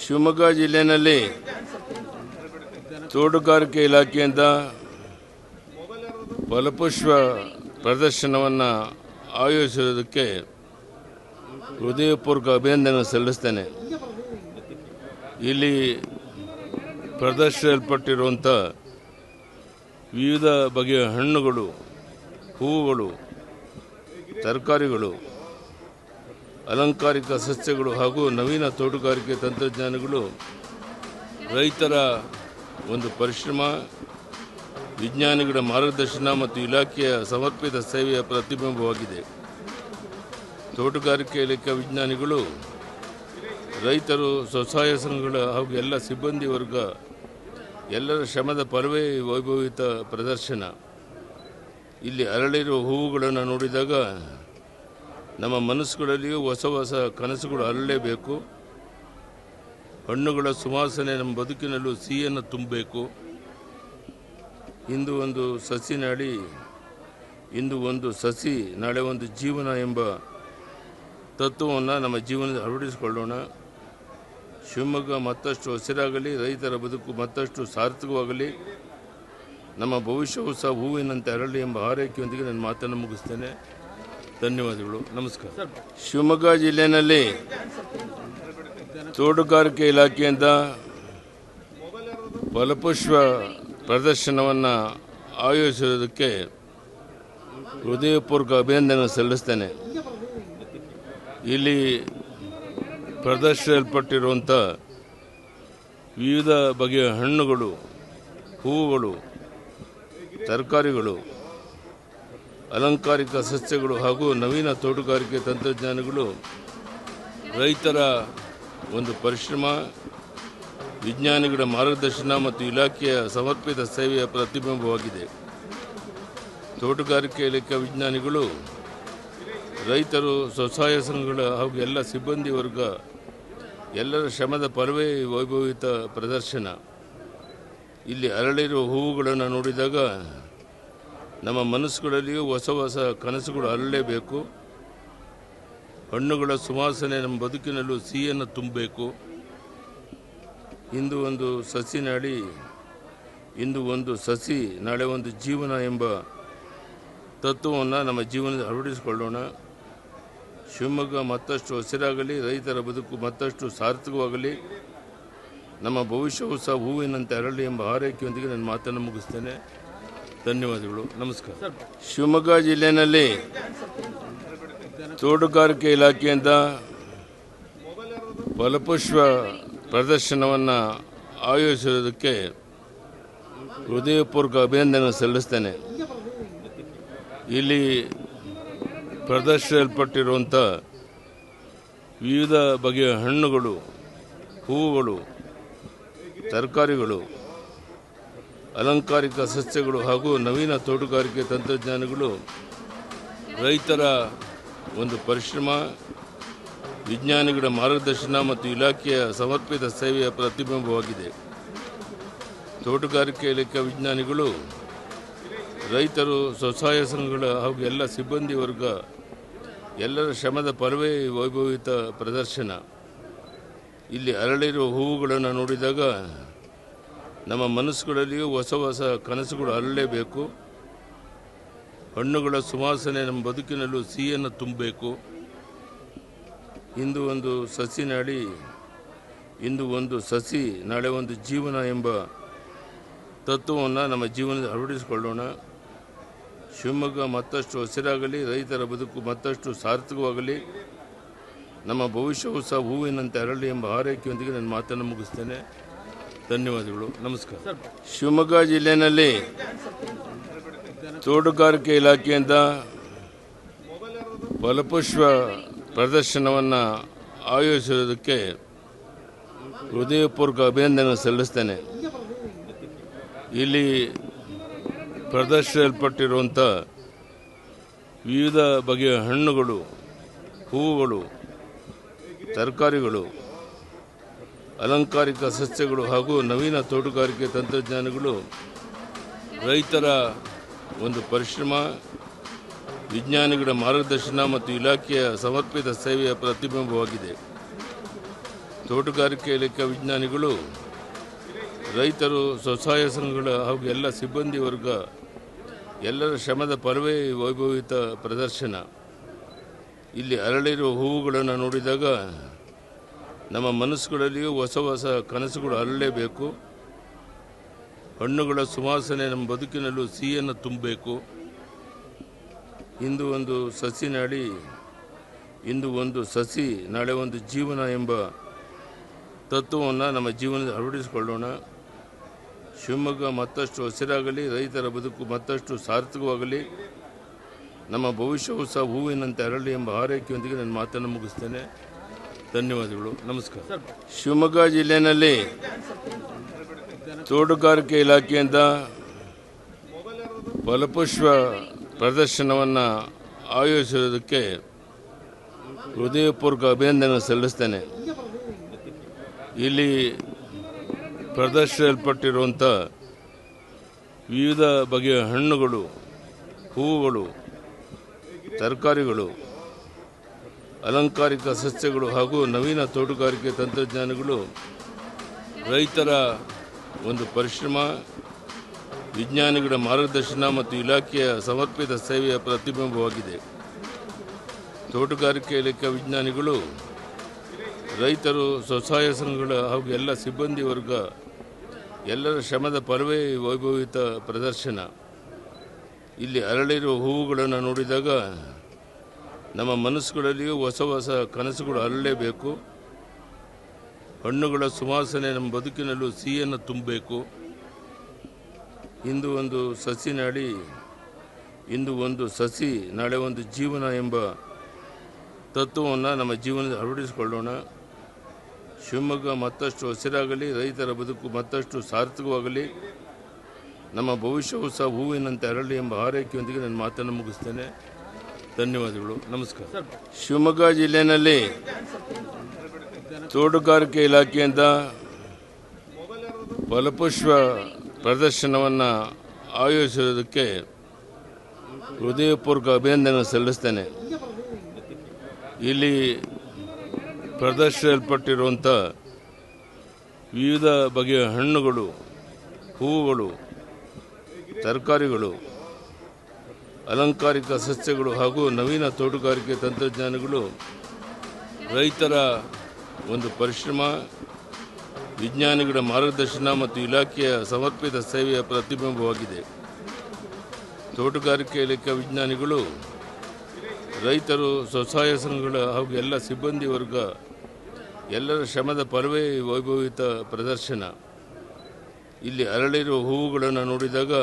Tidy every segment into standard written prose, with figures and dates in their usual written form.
ಶಿವಮೊಗ್ಗ ಜಿಲ್ಲೆಯಲ್ಲಿ ತೋಟಗಾರಿಕೆ ಇಲಾಖೆಯಿಂದ ಫಲಪುಷ್ಪ ಪ್ರದರ್ಶನವನ್ನು ಆಯೋಜಿಸಿರುವುದಕ್ಕೆ ಹೃದಯಪೂರ್ವಕ ಅಭಿನಂದನೆ ಸಲ್ಲಿಸ್ತೇನೆ. ಇಲ್ಲಿ ಪ್ರದರ್ಶಿಸಲ್ಪಟ್ಟಿರುವಂಥ ವಿವಿಧ ಬಗೆಯ ಹಣ್ಣುಗಳು, ಹೂವುಗಳು, ತರಕಾರಿಗಳು, ಅಲಂಕಾರಿಕ ಸಸ್ಯಗಳು ಹಾಗೂ ನವೀನ ತೋಟಗಾರಿಕೆ ತಂತ್ರಜ್ಞಾನಗಳು ರೈತರ ಒಂದು ಪರಿಶ್ರಮ, ವಿಜ್ಞಾನಿಗಳ ಮಾರ್ಗದರ್ಶನ ಮತ್ತು ಇಲಾಖೆಯ ಸಮರ್ಪಿತ ಸೇವೆಯ ಪ್ರತಿಬಿಂಬವಾಗಿದೆ. ತೋಟಗಾರಿಕೆ ಇಲಾಖೆ ವಿಜ್ಞಾನಿಗಳು, ರೈತರು, ಸ್ವಸಹಾಯ ಸಂಘಗಳ ಹಾಗೂ ಎಲ್ಲ ಸಿಬ್ಬಂದಿ ವರ್ಗ ಎಲ್ಲರ ಶ್ರಮದ ಫಲವೇ ವೈಭವಿತ ಪ್ರದರ್ಶನ. ಇಲ್ಲಿ ಅರಳಿರುವ ಹೂವುಗಳನ್ನು ನೋಡಿದಾಗ ನಮ್ಮ ಮನಸ್ಸುಗಳಲ್ಲಿಯೂ ಹೊಸ ಹೊಸ ಕನಸುಗಳು ಅರಳಲೇಬೇಕು. ಹಣ್ಣುಗಳ ಸುವಾಸನೆ ನಮ್ಮ ಬದುಕಿನಲ್ಲೂ ಸಿಹಿಯನ್ನು ತುಂಬಬೇಕು. ಇಂದು ಒಂದು ಸಸಿ ನಾಡಿ, ಇಂದು ಒಂದು ಸಸಿ ನಾಳೆ ಒಂದು ಜೀವನ ಎಂಬ ತತ್ವವನ್ನು ನಮ್ಮ ಜೀವನದಲ್ಲಿ ಅಳವಡಿಸಿಕೊಳ್ಳೋಣ. ಶಿವಮೊಗ್ಗ ಮತ್ತಷ್ಟು ಹಸಿರಾಗಲಿ, ರೈತರ ಬದುಕು ಮತ್ತಷ್ಟು ಸಾರ್ಥಕವಾಗಲಿ, ನಮ್ಮ ಭವಿಷ್ಯವು ಸಹ ಹೂವಿನಂತೆ ಅರಳಿ ಎಂಬ ಹಾರೈಕೆಯೊಂದಿಗೆ ನನ್ನ ಮಾತನ್ನು ಮುಗಿಸ್ತೇನೆ. ಧನ್ಯವಾದಗಳು. ನಮಸ್ಕಾರ. ಶಿವಮೊಗ್ಗ ಜಿಲ್ಲೆಯಲ್ಲಿ ತೋಟಗಾರಿಕೆ ಇಲಾಖೆಯಿಂದ ಫಲಪುಷ್ಪ ಪ್ರದರ್ಶನವನ್ನು ಆಯೋಜಿಸಿರುವುದಕ್ಕೆ ಹೃದಯಪೂರ್ವಕ ಅಭಿನಂದನೆ ಸಲ್ಲಿಸ್ತೇನೆ. ಇಲ್ಲಿ ಪ್ರದರ್ಶಿಸಲ್ಪಟ್ಟಿರುವಂಥ ವಿವಿಧ ಬಗೆಯ ಹಣ್ಣುಗಳು, ಹೂವುಗಳು, ತರಕಾರಿಗಳು, ಅಲಂಕಾರಿಕ ಸಸ್ಯಗಳು ಹಾಗೂ ನವೀನ ತೋಟಗಾರಿಕೆ ತಂತ್ರಜ್ಞಾನಗಳು ರೈತರ ಒಂದು ಪರಿಶ್ರಮ, ವಿಜ್ಞಾನಿಗಳ ಮಾರ್ಗದರ್ಶನ ಮತ್ತು ಇಲಾಖೆಯ ಸಮರ್ಪಿತ ಸೇವೆಯ ಪ್ರತಿಬಿಂಬವಾಗಿದೆ. ತೋಟಗಾರಿಕೆ ಇಲಾಖೆ ವಿಜ್ಞಾನಿಗಳು, ರೈತರು, ಸ್ವಸಹಾಯ ಸಂಘಗಳ ಹಾಗೂ ಎಲ್ಲ ಸಿಬ್ಬಂದಿ ವರ್ಗ ಎಲ್ಲರ ಶ್ರಮದ ಫಲವೇ ವೈಭವಿತ ಪ್ರದರ್ಶನ. ಇಲ್ಲಿ ಅರಳಿರುವ ಹೂವುಗಳನ್ನು ನೋಡಿದಾಗ ನಮ್ಮ ಮನಸ್ಸುಗಳಲ್ಲಿಯೂ ಹೊಸ ಹೊಸ ಕನಸುಗಳು ಅರಳಲೇಬೇಕು. ಹಣ್ಣುಗಳ ಸುವಾಸನೆ ನಮ್ಮ ಬದುಕಿನಲ್ಲೂ ಸಿಹಿಯನ್ನು ತುಂಬಬೇಕು. ಇಂದು ಒಂದು ಸಸಿ ನಾಡಿ, ಇಂದು ಒಂದು ಸಸಿ ನಾಳೆ ಒಂದು ಜೀವನ ಎಂಬ ತತ್ವವನ್ನು ನಮ್ಮ ಜೀವನದಲ್ಲಿ ಅಳವಡಿಸಿಕೊಳ್ಳೋಣ. ಶಿವಮೊಗ್ಗ ಮತ್ತಷ್ಟು ಹಸಿರಾಗಲಿ, ರೈತರ ಬದುಕು ಮತ್ತಷ್ಟು ಸಾರ್ಥಕವಾಗಲಿ, ನಮ್ಮ ಭವಿಷ್ಯವು ಸಹ ಹೂವಿನಂತೆ ಅರಳಿ ಎಂಬ ಹಾರೈಕೆಯೊಂದಿಗೆ ನನ್ನ ಮಾತನ್ನು ಮುಗಿಸ್ತೇನೆ. ಧನ್ಯವಾದಗಳು. ನಮಸ್ಕಾರ. ಶಿವಮೊಗ್ಗ ಜಿಲ್ಲೆಯಲ್ಲಿ ತೋಟಗಾರಿಕೆ ಇಲಾಖೆಯಿಂದ ಫಲಪುಷ್ಪ ಪ್ರದರ್ಶನವನ್ನು ಆಯೋಜಿಸಿರುವುದಕ್ಕೆ ಹೃದಯಪೂರ್ವಕ ಅಭಿನಂದನೆ ಸಲ್ಲಿಸ್ತೇನೆ. ಇಲ್ಲಿ ಪ್ರದರ್ಶಿಸಲ್ಪಟ್ಟಿರುವಂಥ ವಿವಿಧ ಬಗೆಯ ಹಣ್ಣುಗಳು, ಹೂವುಗಳು, ತರಕಾರಿಗಳು, ಅಲಂಕಾರಿಕ ಸಸ್ಯಗಳು ಹಾಗೂ ನವೀನ ತೋಟಗಾರಿಕೆ ತಂತ್ರಜ್ಞಾನಗಳು ರೈತರ ಒಂದು ಪರಿಶ್ರಮ, ವಿಜ್ಞಾನಿಗಳ ಮಾರ್ಗದರ್ಶನ ಮತ್ತು ಇಲಾಖೆಯ ಸಮರ್ಪಿತ ಸೇವೆಯ ಪ್ರತಿಬಿಂಬವಾಗಿದೆ. ತೋಟಗಾರಿಕೆ ಇಲಾಖೆ ವಿಜ್ಞಾನಿಗಳು, ರೈತರು, ಸ್ವಸಹಾಯ ಸಂಘಗಳ ಹಾಗೂ ಎಲ್ಲ ಸಿಬ್ಬಂದಿ ವರ್ಗ ಎಲ್ಲರ ಶ್ರಮದ ಫಲವೇ ವೈಭವಿತ ಪ್ರದರ್ಶನ. ಇಲ್ಲಿ ಅರಳಿರುವ ಹೂವುಗಳನ್ನು ನೋಡಿದಾಗ ನಮ್ಮ ಮನಸ್ಸುಗಳಲ್ಲಿಯೂ ಹೊಸ ಹೊಸ ಕನಸುಗಳು ಅರಳಲೇಬೇಕು. ಹಣ್ಣುಗಳ ಸುವಾಸನೆ ನಮ್ಮ ಬದುಕಿನಲ್ಲೂ ಸಿಹಿಯನ್ನು ತುಂಬಬೇಕು. ಇಂದು ಒಂದು ಸಸಿ ನಾಡಿ, ಇಂದು ಒಂದು ಸಸಿ ನಾಳೆ ಒಂದು ಜೀವನ ಎಂಬ ತತ್ವವನ್ನು ನಮ್ಮ ಜೀವನದಲ್ಲಿ ಅಳವಡಿಸಿಕೊಳ್ಳೋಣ. ಶಿವಮೊಗ್ಗ ಮತ್ತಷ್ಟು ಹಸಿರಾಗಲಿ, ರೈತರ ಬದುಕು ಮತ್ತಷ್ಟು ಸಾರ್ಥಕವಾಗಲಿ, ನಮ್ಮ ಭವಿಷ್ಯವು ಸಹ ಹೂವಿನಂತೆ ಅರಳಿ ಎಂಬ ಹಾರೈಕೆಯೊಂದಿಗೆ ನನ್ನ ಮಾತನ್ನು ಮುಗಿಸ್ತೇನೆ. ಧನ್ಯವಾದಗಳು. ನಮಸ್ಕಾರ. ಶಿವಮೊಗ್ಗ ಜಿಲ್ಲೆಯಲ್ಲಿ ತೋಟಗಾರಿಕೆ ಇಲಾಖೆಯಿಂದ ಫಲಪುಷ್ಪ ಪ್ರದರ್ಶನವನ್ನು ಆಯೋಜಿಸಿರುವುದಕ್ಕೆ ಹೃದಯಪೂರ್ವಕ ಅಭಿನಂದನೆ ಸಲ್ಲಿಸ್ತೇನೆ. ಇಲ್ಲಿ ಪ್ರದರ್ಶಿಸಲ್ಪಟ್ಟಿರುವಂಥ ವಿವಿಧ ಬಗೆಯ ಹಣ್ಣುಗಳು, ಹೂವುಗಳು, ತರಕಾರಿಗಳು, ಅಲಂಕಾರಿಕ ಸಸ್ಯಗಳು ಹಾಗೂ ನವೀನ ತೋಟಗಾರಿಕೆ ತಂತ್ರಜ್ಞಾನಗಳು ರೈತರ ಒಂದು ಪರಿಶ್ರಮ, ವಿಜ್ಞಾನಿಗಳ ಮಾರ್ಗದರ್ಶನ ಮತ್ತು ಇಲಾಖೆಯ ಸಮರ್ಪಿತ ಸೇವೆಯ ಪ್ರತಿಬಿಂಬವಾಗಿದೆ. ತೋಟಗಾರಿಕೆ ಇಲಾಖೆ ವಿಜ್ಞಾನಿಗಳು, ರೈತರು, ಸ್ವಸಹಾಯ ಸಂಘಗಳ ಹಾಗೂ ಎಲ್ಲ ಸಿಬ್ಬಂದಿ ವರ್ಗ ಎಲ್ಲರ ಶ್ರಮದ ಫಲವೇ ವೈಭವಿತ ಪ್ರದರ್ಶನ. ಇಲ್ಲಿ ಅರಳಿರುವ ಹೂವುಗಳನ್ನು ನೋಡಿದಾಗ ನಮ್ಮ ಮನಸ್ಸುಗಳಲ್ಲಿಯೂ ಹೊಸ ಹೊಸ ಕನಸುಗಳು ಅರಳಲೇಬೇಕು. ಹಣ್ಣುಗಳ ಸುವಾಸನೆ ನಮ್ಮ ಬದುಕಿನಲ್ಲೂ ಸಿಹಿಯನ್ನು ತುಂಬಬೇಕು. ಇಂದು ಒಂದು ಸಸಿ ನಾಡಿ, ಇಂದು ಒಂದು ಸಸಿ ನಾಳೆ ಒಂದು ಜೀವನ ಎಂಬ ತತ್ವವನ್ನು ನಮ್ಮ ಜೀವನದಲ್ಲಿ ಅಳವಡಿಸಿಕೊಳ್ಳೋಣ. ಶಿವಮೊಗ್ಗ ಮತ್ತಷ್ಟು ಹಸಿರಾಗಲಿ, ರೈತರ ಬದುಕು ಮತ್ತಷ್ಟು ಸಾರ್ಥಕವಾಗಲಿ, ನಮ್ಮ ಭವಿಷ್ಯವು ಸಹ ಹೂವಿನಂತೆ ಅರಳಿ ಎಂಬ ಹಾರೈಕೆಯೊಂದಿಗೆ ನನ್ನ ಮಾತನ್ನು ಮುಗಿಸ್ತೇನೆ. ಧನ್ಯವಾದಗಳು. ನಮಸ್ಕಾರ. ಶಿವಮೊಗ್ಗ ಜಿಲ್ಲೆಯಲ್ಲಿ ತೋಟಗಾರಿಕೆ ಇಲಾಖೆಯಿಂದ ಫಲಪುಷ್ಪ ಪ್ರದರ್ಶನವನ್ನು ಆಯೋಜಿಸಿರುವುದಕ್ಕೆ ಹೃದಯಪೂರ್ವಕ ಅಭಿನಂದನೆ ಸಲ್ಲಿಸ್ತೇನೆ. ಇಲ್ಲಿ ಪ್ರದರ್ಶಿಸಲ್ಪಟ್ಟಿರುವಂಥ ವಿವಿಧ ಬಗೆಯ ಹಣ್ಣುಗಳು, ಹೂವುಗಳು, ತರಕಾರಿಗಳು, ಅಲಂಕಾರಿಕ ಸಸ್ಯಗಳು ಹಾಗೂ ನವೀನ ತೋಟಗಾರಿಕೆ ತಂತ್ರಜ್ಞಾನಗಳು ರೈತರ ಒಂದು ಪರಿಶ್ರಮ, ವಿಜ್ಞಾನಿಗಳ ಮಾರ್ಗದರ್ಶನ ಮತ್ತು ಇಲಾಖೆಯ ಸಮರ್ಪಿತ ಸೇವೆಯ ಪ್ರತಿಬಿಂಬವಾಗಿದೆ. ತೋಟಗಾರಿಕೆ ಇಲಾಖೆ ವಿಜ್ಞಾನಿಗಳು, ರೈತರು, ಸ್ವಸಹಾಯ ಸಂಘಗಳ ಹಾಗೂ ಎಲ್ಲ ಸಿಬ್ಬಂದಿ ವರ್ಗ ಎಲ್ಲರ ಶ್ರಮದ ಫಲವೇ ವೈಭವಿತ ಪ್ರದರ್ಶನ. ಇಲ್ಲಿ ಅರಳಿರುವ ಹೂವುಗಳನ್ನು ನೋಡಿದಾಗ ನಮ್ಮ ಮನಸ್ಸುಗಳಲ್ಲಿಯೂ ಹೊಸ ಹೊಸ ಕನಸುಗಳು ಅರಳಲೇಬೇಕು. ಹಣ್ಣುಗಳ ಸುವಾಸನೆ ನಮ್ಮ ಬದುಕಿನಲ್ಲೂ ಸಿಹಿಯನ್ನು ತುಂಬಬೇಕು. ಇಂದು ಒಂದು ಸಸಿ ನಾಡಿ, ಇಂದು ಒಂದು ಸಸಿ ನಾಳೆ ಒಂದು ಜೀವನ ಎಂಬ ತತ್ವವನ್ನು ನಮ್ಮ ಜೀವನದಲ್ಲಿ ಅಳವಡಿಸಿಕೊಳ್ಳೋಣ. ಶಿವಮೊಗ್ಗ ಮತ್ತಷ್ಟು ಹಸಿರಾಗಲಿ, ರೈತರ ಬದುಕು ಮತ್ತಷ್ಟು ಸಾರ್ಥಕವಾಗಲಿ, ನಮ್ಮ ಭವಿಷ್ಯವು ಸಹ ಹೂವಿನಂತೆ ಅರಳಿ ಎಂಬ ಹಾರೈಕೆಯೊಂದಿಗೆ ನನ್ನ ಮಾತನ್ನು ಮುಗಿಸ್ತೇನೆ. ಧನ್ಯವಾದಗಳು. ನಮಸ್ಕಾರ. ಶಿವಮೊಗ್ಗ ಜಿಲ್ಲೆಯಲ್ಲಿ ತೋಟಗಾರಿಕೆ ಇಲಾಖೆಯಿಂದ ಫಲಪುಷ್ಪ ಪ್ರದರ್ಶನವನ್ನು ಆಯೋಜಿಸಿರುವುದಕ್ಕೆ ಹೃದಯಪೂರ್ವಕ ಅಭಿನಂದನೆ ಸಲ್ಲಿಸ್ತೇನೆ. ಇಲ್ಲಿ ಪ್ರದರ್ಶಿಸಲ್ಪಟ್ಟಿರುವಂಥ ವಿವಿಧ ಬಗೆಯ ಹಣ್ಣುಗಳು, ಹೂವುಗಳು, ತರಕಾರಿಗಳು, ಅಲಂಕಾರಿಕ ಸಸ್ಯಗಳು ಹಾಗೂ ನವೀನ ತೋಟಗಾರಿಕೆ ತಂತ್ರಜ್ಞಾನಗಳು ರೈತರ ಒಂದು ಪರಿಶ್ರಮ, ವಿಜ್ಞಾನಿಗಳ ಮಾರ್ಗದರ್ಶನ ಮತ್ತು ಇಲಾಖೆಯ ಸಮರ್ಪಿತ ಸೇವೆಯ ಪ್ರತಿಬಿಂಬವಾಗಿದೆ. ತೋಟಗಾರಿಕೆ ಇಲಾಖೆ ವಿಜ್ಞಾನಿಗಳು, ರೈತರು, ಸ್ವಸಹಾಯ ಸಂಘಗಳ ಹಾಗೂ ಎಲ್ಲ ಸಿಬ್ಬಂದಿ ವರ್ಗ ಎಲ್ಲರ ಶ್ರಮದ ಫಲವೇ ವೈಭವಿತ ಪ್ರದರ್ಶನ. ಇಲ್ಲಿ ಅರಳಿರುವ ಹೂವುಗಳನ್ನು ನೋಡಿದಾಗ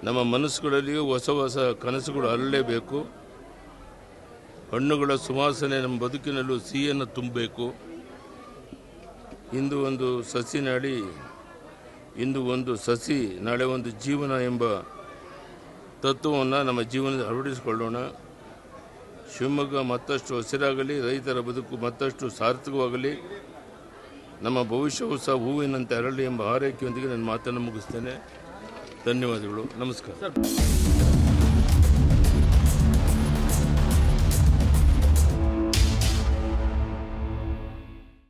ನಮ್ಮ ಮನಸ್ಸುಗಳಲ್ಲಿಯೂ ಹೊಸ ಹೊಸ ಕನಸುಗಳು ಅರಳಲೇಬೇಕು. ಹಣ್ಣುಗಳ ಸುವಾಸನೆ ನಮ್ಮ ಬದುಕಿನಲ್ಲೂ ಸಿಹಿಯನ್ನು ತುಂಬಬೇಕು. ಇಂದು ಒಂದು ಸಸಿ ನಾಡಿ, ಇಂದು ಒಂದು ಸಸಿ ನಾಳೆ ಒಂದು ಜೀವನ ಎಂಬ ತತ್ವವನ್ನು ನಮ್ಮ ಜೀವನದಲ್ಲಿ ಅಳವಡಿಸಿಕೊಳ್ಳೋಣ. ಶಿವಮೊಗ್ಗ ಮತ್ತಷ್ಟು ಹಸಿರಾಗಲಿ, ರೈತರ ಬದುಕು ಮತ್ತಷ್ಟು ಸಾರ್ಥಕವಾಗಲಿ, ನಮ್ಮ ಭವಿಷ್ಯವು ಸಹ ಹೂವಿನಂತೆ ಅರಳಿ ಎಂಬ ಹಾರೈಕೆಯೊಂದಿಗೆ ನನ್ನ ಮಾತನ್ನು ಮುಗಿಸ್ತೇನೆ. ಧನ್ಯವಾದಗಳು. ನಮಸ್ಕಾರ.